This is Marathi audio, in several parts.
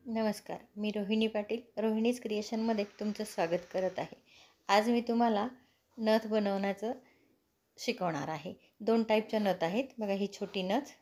नमस्कार, मी रोहिणी पाटील रोहिणीज क्रिएशनमध्ये तुमचं स्वागत करत आहे. आज मी तुम्हाला नथ बनवण्याचं शिकवणार आहे. 2 टाईपच्या नथ आहेत. बघा, ही छोटी नथ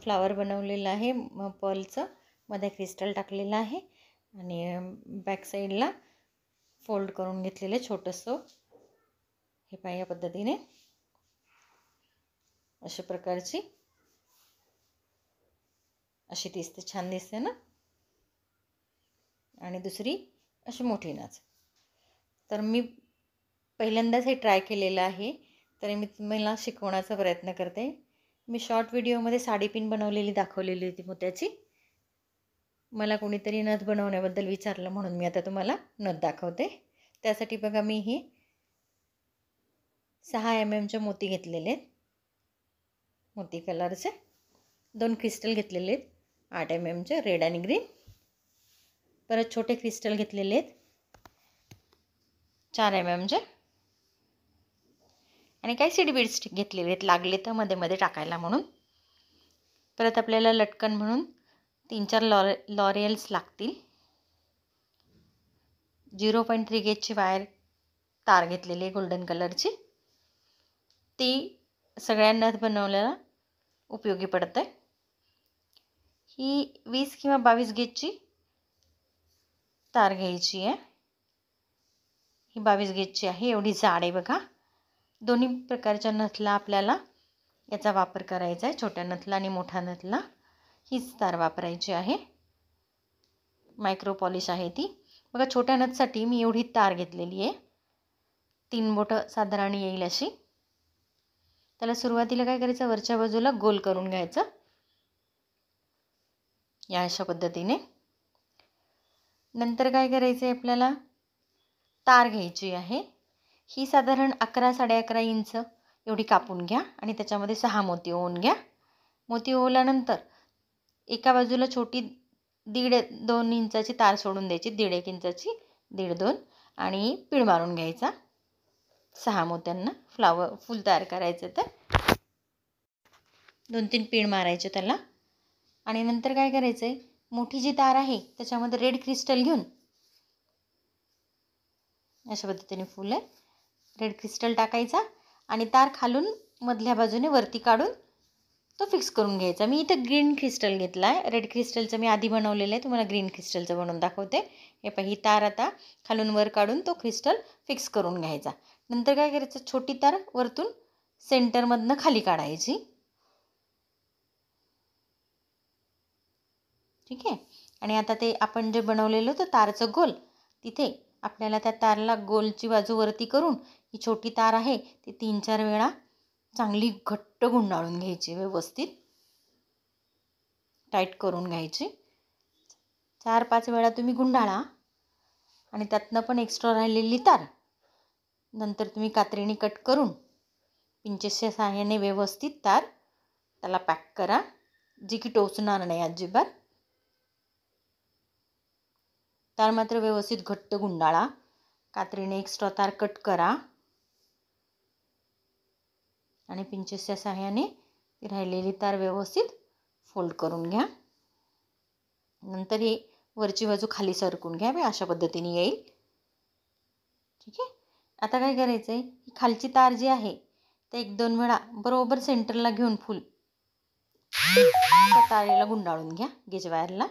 फ्लावर बनवलेलं आहे पर्लचं, मध्ये क्रिस्टल टाकलेलं आहे आणि बॅक साईडला फोल्ड करून घेतलेलं आहे छोटंसं. हे पहा, या पद्धतीने अशा प्रकारची अशी दिसते, छान दिसते ना. आणि दुसरी अशी मोठी नथ. तर मी पहिल्यांदाच हे ट्राय केलेलं आहे, तरी मी तुम्हाला शिकवण्याचा प्रयत्न करते. मी शॉर्ट व्हिडिओमध्ये साडी पिन बनवलेली दाखवलेली होती मोत्याची. मला कोणीतरी नथ बनवण्याबद्दल विचारलं म्हणून मी आता तुम्हाला नथ दाखवते. त्यासाठी बघा, मी ही 6 mm मोती घेतलेले आहेत, मोती कलरचे. 2 क्रिस्टल घेतलेले आहेत 8 mm रेड आणि ग्रीन. परत छोटे क्रिस्टल घेतलेले आहेत 4 mm आणि काही सीड बीड्स घेतलेले आहेत, लागले तर मध्ये मध्ये टाकायला म्हणून. परत आपल्याला लटकन म्हणून 3-4 लॉरियल्स लागतील. 0.3 गेजची वायर तार घेतलेली आहे गोल्डन कलरची. ती सगळ्या नथ बनवल्याला उपयोगी पडते. ही 20 किंवा 22 गेजची तार घ्यायची आहे. ही 22 गेजची आहे, एवढी जाड आहे बघा. दोन्ही प्रकारच्या नथला आपल्याला याचा वापर करायचा आहे. छोट्या नथला आणि मोठ्या नथला हीच तार वापरायची आहे. मायक्रो पॉलिश आहे ती. बघा, छोट्या नथसाठी मी एवढी तार घेतलेली आहे, 3 बोटं साधारण येईल अशी. त्याला सुरुवातीला काय करायचं, वरच्या बाजूला गोल करून घ्यायचं या अशा पद्धतीने. नंतर काय करायचं आहे, आपल्याला तार घ्यायची आहे. ही साधारण 11-11.5 इंच एवढी कापून घ्या आणि त्याच्यामध्ये 6 मोती ओवून घ्या. मोती ओवल्यानंतर एका बाजूला छोटी 1.5-2 इंचाची तार सोडून द्यायची, 1.5 इंचाची, 1.5-2, आणि पीळ मारून घ्यायचा 6 मोत्यांना. फूल तयार करायचं तर 2-3 पीळ मारायचे त्याला. आणि नंतर काय करायचं आहे, मोठी जी तार आहे त्याच्यामध्ये रेड क्रिस्टल घेऊन अशा पद्धतीने फुल आहे, रेड क्रिस्टल टाकायचा आणि तार खालून मधल्या बाजूने वरती काढून तो फिक्स करून घ्यायचा. मी इथं ग्रीन क्रिस्टल घेतला आहे, रेड क्रिस्टलचं मी आधी बनवलेलं आहे, तुम्हाला ग्रीन क्रिस्टलचं बनवून दाखवते. हे पहा, ही तार आता खालून वर काढून तो क्रिस्टल फिक्स करून घ्यायचा. नंतर काय करायचं, छोटी तार वरतून सेंटरमधनं खाली काढायची. ठीक आहे. आणि आता ते आपण जे बनवलेलं होतं तारचं गोल, तिथे आपल्याला त्या तारला गोलची बाजू वरती करून ही छोटी तार आहे ती 3-4 वेळा चांगली घट्ट गुंडाळून घ्यायची, व्यवस्थित टाईट करून घ्यायची. 4-5 वेळा तुम्ही गुंडाळा आणि त्यातनं पण एक्स्ट्रा राहिलेली तार नंतर तुम्ही कात्रीने कट करून पिंचेसच्या सहाय्याने व्यवस्थित तार त्याला पॅक करा, जी की टोचणार नाही अजिबात. तार मात्र व्यवस्थित घट्ट गुंडाळा, कात्रीने एक्स्ट्रा तार कट करा आणि पिंचेसच्या सहाय्याने राहिलेली तार व्यवस्थित फोल्ड करून घ्या. नंतर ही वरची बाजू खाली सरकून घ्या, अशा पद्धतीने येईल. ठीक आहे. आता काय करायचं आहे, ही खालची तार जी आहे ते 1-2 वेळा बरोबर सेंटरला घेऊन फुल त्या तारेला गुंडाळून घ्या. गेज वायरला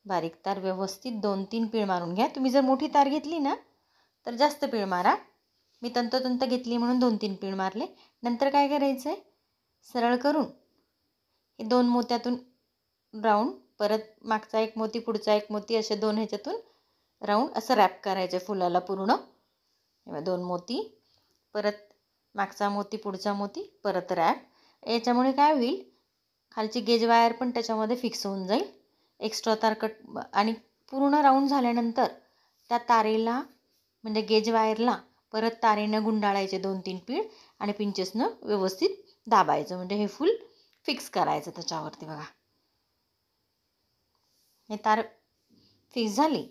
बारीक तार व्यवस्थित 2-3 पीळ मारून घ्या. तुम्ही जर मोठी तार घेतली ना तर जास्त पीळ मारा. मी तंतोतंत घेतली म्हणून 2-3 पीळ मारले. नंतर काय करायचं आहे, सरळ करून हे 2 मोत्यातून राऊंड, परत मागचा 1 मोती, पुढचा 1 मोती, असे 2 ह्याच्यातून राऊंड असं रॅप करायचं आहे फुलाला पूर्ण. 2 मोती, परत मागचा मोती, पुढचा मोती, परत रॅप. याच्यामुळे काय होईल, खालची गेज वायर पण त्याच्यामध्ये फिक्स होऊन जाईल. एक्स्ट्रा तार कट आणि पूर्ण राऊंड झाल्यानंतर त्या तारेला म्हणजे गेज वायरला परत तारेनं गुंडाळायचे 2-3 पीळ आणि पिंचेसनं व्यवस्थित दाबायचं, म्हणजे हे फूल फिक्स करायचं त्याच्यावरती. बघा, हे तार फिक्स झाली,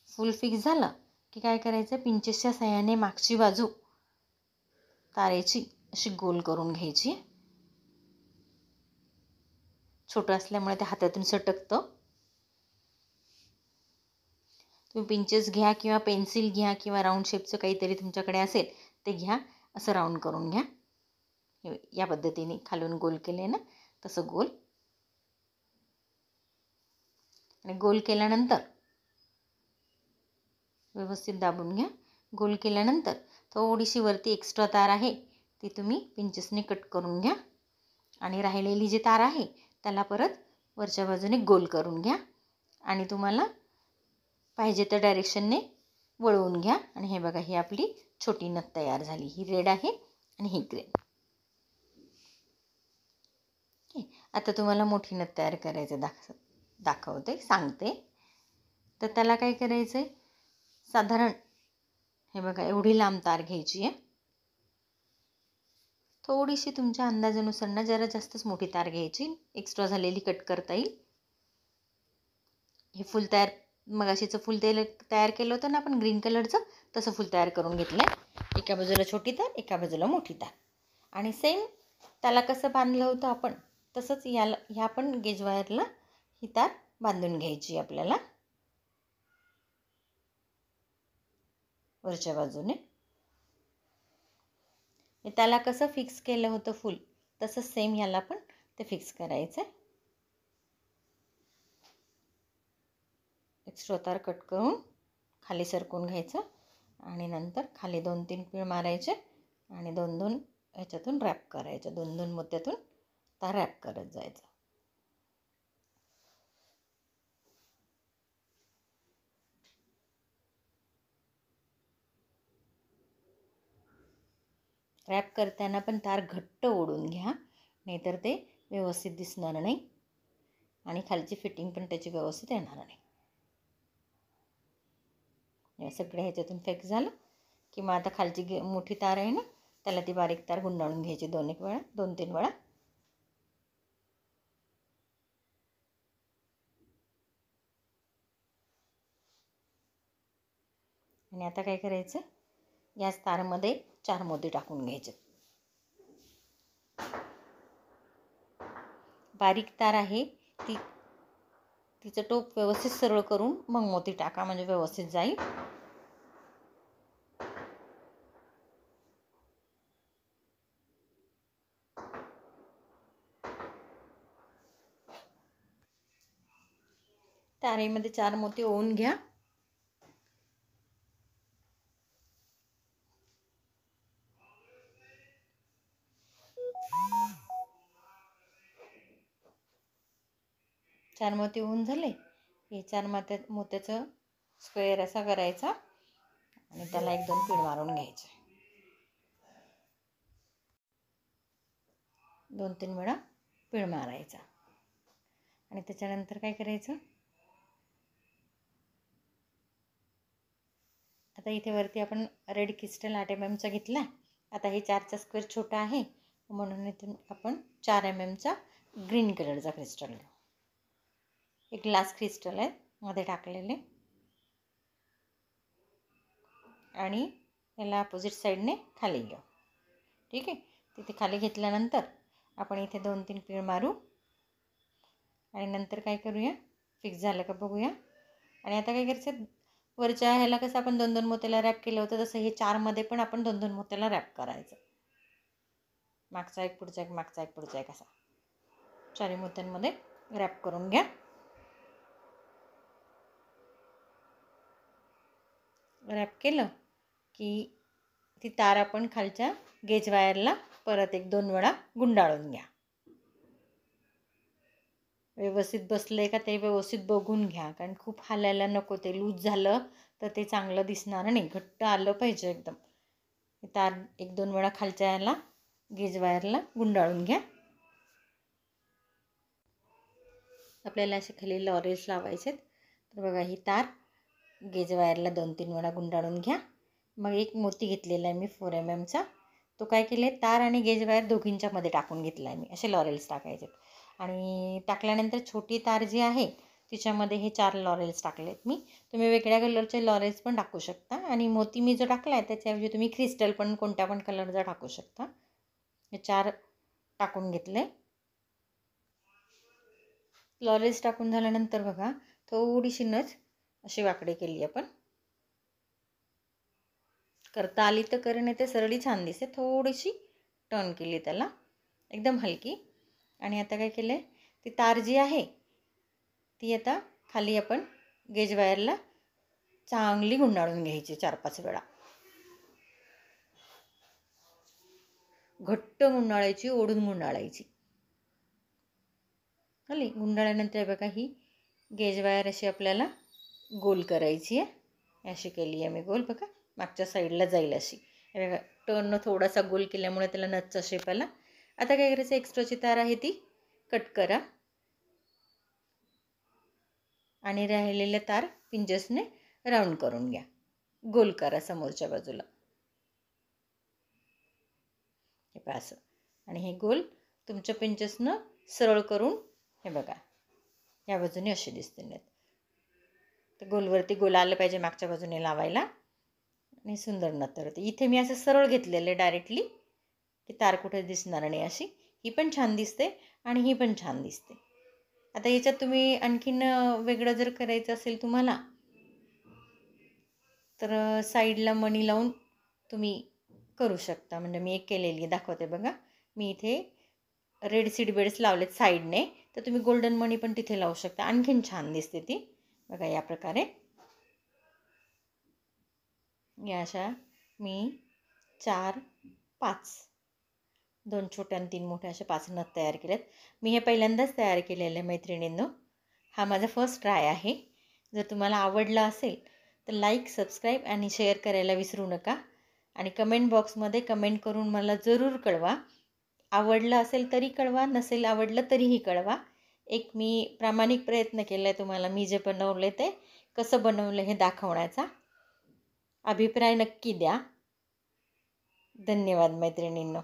फुल फिक्स झालं की काय करायचं, पिंचेसच्या सहाय्याने मागची बाजू तारेची अशी गोल करून घ्यायची. छोटं असल्यामुळे ते हातातून सटकतं. तुम्ही पिंचेस घ्या किंवा पेन्सिल घ्या किंवा राऊंड शेपचं काहीतरी तुमच्याकडे असेल ते घ्या. असं राऊंड करून घ्या. या पद्धतीने खालून गोल केले ना तसं गोल. आणि गोल केल्यानंतर व्यवस्थित दाबून घ्या. गोल केल्यानंतर थोडीशी वरती एक्स्ट्रा तार आहे ती तुम्ही पिंचेसने कट करून घ्या. आणि राहिलेली जी तार आहे त्याला परत वरच्या बाजूने गोल करून घ्या. आणि तुम्हाला पाहिजे त्या डायरेक्शनने वळवून घ्या. आणि हे बघा, ही आपली छोटी नथ तयार झाली. ही रेड आहे आणि ही ग्रीन. आता तुम्हाला मोठी नथ तयार करायचं दाखवते सांगते. तर त्याला काय करायचं आहे, साधारण हे बघा एवढी लांब तार घ्यायची आहे. थोडीशी तुमच्या अंदाजानुसार ना जरा जास्तच मोठी तार घ्यायची. एक्स्ट्रा झालेली कट करता येईल. हे फुल तयार मगाशीचं फुल तयार केलं होतं ना आपण ग्रीन कलरचं, तसं फुल तयार करून घेतलं आहे. एका बाजूला छोटी तार, एका बाजूला मोठी तार. आणि सेम त्याला कसं बांधलं होतं आपण तसंच ह्या पण गेज वायरला ही तार बांधून घ्यायची आपल्याला वरच्या बाजूने. त्याला कसं फिक्स केलं होतं फुल तसंच सेम याला पण ते फिक्स करायचं आहे. एक्स्ट्रा तार कट करून खाली सरकून घ्यायचं आणि नंतर खाली 2-3 पीळ मारायचे आणि 2-2 ह्याच्यातून रॅप करायचं. 2-2 मोत्यातून तार रॅप करत जायचं. रॅप करताना पण तार घट्ट ओढून घ्या, नाहीतर ते व्यवस्थित दिसणार नाही आणि खालची फिटिंग पण त्याची व्यवस्थित येणार नाही. या सगळ्या ह्याच्यातून फिक्स झालं की मग आता खालची मोठी तार आहे ना त्याला ती बारीक तार गुंडाळून घ्यायची 2-3 वेळा. आणि आता काय करायचं, याच तारमध्ये 4 मोती टाकून घ्यायचे. बारीक तार आहे तिचं टोक व्यवस्थित सरळ करून मग मोती टाका, म्हणजे व्यवस्थित जाईल. तारेमध्ये 4 मोती ओवून घ्या. चार मोती होऊन झाले. हे 4 मोत्याचं स्क्वेअर असा करायचा आणि त्याला 1-2 पीळ मारून घ्यायचे. 2-3 वेळा पीळ मारायचा. आणि त्याच्यानंतर काय करायचं, आता इथे वरती आपण रेड क्रिस्टल 8 mm घेतला. आता हे 4चा स्क्वेअर छोटा आहे म्हणून इथून आपण 4 mm ग्रीन कलरचा क्रिस्टल घेऊ. एक ग्लास क्रिस्टल आहे मध्ये टाकलेले आणि याला अपोजिट साईडने खाली घेऊ. ठीक आहे. तिथे खाली घेतल्यानंतर आपण इथे 2-3 पीळ मारू आणि नंतर काय करूया, फिक्स झालं का बघूया. आणि आता काय करायचं, वरच्या ह्याला कसं आपण 2-2 मोत्याला रॅप केलं होतं तसं हे 4मध्ये पण आपण 2-2 मोत्याला रॅप करायचं. मागचा एक, पुढचा एक, मागचा एक, पुढचा एक, असा 4 मोत्यांमध्ये रॅप करून घ्या. रॅप केलं की ती तार आपण खालच्या गेज वायरला परत 1-2 वेळा गुंडाळून घ्या. व्यवस्थित बसलं आहे का ते व्यवस्थित बघून घ्या, कारण खूप हालायला नको. ते लूज झालं तर ते चांगलं दिसणार नाही. घट्ट आलं पाहिजे एकदम. तार 1-2 वेळा खालच्या याला गेज वायरला गुंडाळून घ्या. आपल्याला असे खाली लॉरेल्स लावायचे. तर बघा ही तार गेज वायरला 2-3 वेळा गुंडाळून घ्या. मग एक मोती घेतलेला आहे मी 4 mmचा. तो काय केले, तार आणि गेज वायर दोघींच्या मध्ये टाकून घेतला आहे मी. असे लॉरेल्स टाकायचे आणि टाकल्यानंतर छोटी तार जी आहे तिच्यामध्ये हे 4 लॉरेल्स टाकलेत मी. तुम्ही वेगळ्या कलरचे लॉरेल्स पण टाकू शकता आणि मोती मी जो टाकला आहे त्याच्याऐवजी तुम्ही क्रिस्टल पण कोणत्या पण कलरचा टाकू शकता. हे 4 टाकून घेतले. फ्लॉलेस टाकून झाल्यानंतर बघा थोडीशी नच अशी वाकडी केली आपण. करता आली तर करून येते, सरळी छान दिसते. थोडीशी टर्न केली त्याला, एकदम हलकी. आणि आता काय केलं आहे, ती तार जी आहे ती आता खाली आपण गेज वायरला चांगली गुंडाळून घ्यायची 4-5 वेळा. घट्ट गुंडाळायची, ओढून गुंडाळायची. खाली गुंडाळल्यानंतर बघा ही गेज वायर अशी आपल्याला गोल करायची आहे. अशी केली आहे मी गोल, बघा मागच्या साईडला जाईल अशी. हे बघा टर्न थोडासा गोल केल्यामुळे त्याला नथचा शेप आला. आता काय करायचं, एक्स्ट्राची तार आहे ती कट करा आणि राहिलेले तार पिंजसने राऊंड करून घ्या, गोल करा समोरच्या बाजूला. हे पहा असं. आणि हे गोल तुमच्या पिंजसनं सरळ करून हे बघा या बाजूने असे दिसते नाहीत. तर गोलवरती गोल आलं पाहिजे मागच्या बाजूने लावायला आणि सुंदर नथ होते. इथे मी असं सरळ घेतलेलं डायरेक्टली की तार कुठे दिसणार नाही अशी. ही पण छान दिसते आणि ही पण छान दिसते. आता याच्यात तुम्ही आणखीन वेगळं जर करायचं असेल तुम्हाला तर साईडला मणी लावून तुम्ही करू शकता. म्हणजे मी एक केलेली दाखवते बघा. मी इथे रेड सीड बेड्स लावलेत साईडने, तर तुम्ही गोल्डन मणी पण तिथे लावू शकता, आणखीन छान दिसते ती. बघा या प्रकारे या अशा मी 4-5 2 छोट्या आणि 3 मोठ्या अशा 5 नथ तयार केल्यात. मी हे पहिल्यांदाच तयार केलेलं आहे मैत्रिणींनो. हा माझा फर्स्ट ट्राय आहे. जर तुम्हाला आवडला असेल तर लाईक, सबस्क्राईब आणि शेअर करायला विसरू नका. आणि कमेंट बॉक्समध्ये कमेंट करून मला जरूर कळवा. आवडलं असेल तरी कळवा, नसेल आवडलं तरीही कळवा. एक मी प्रामाणिक प्रयत्न केला आहे तुम्हाला मी जे बनवले ते कसं बनवलं हे दाखवण्याचा. अभिप्राय नक्की द्या. धन्यवाद मैत्रिणींनो.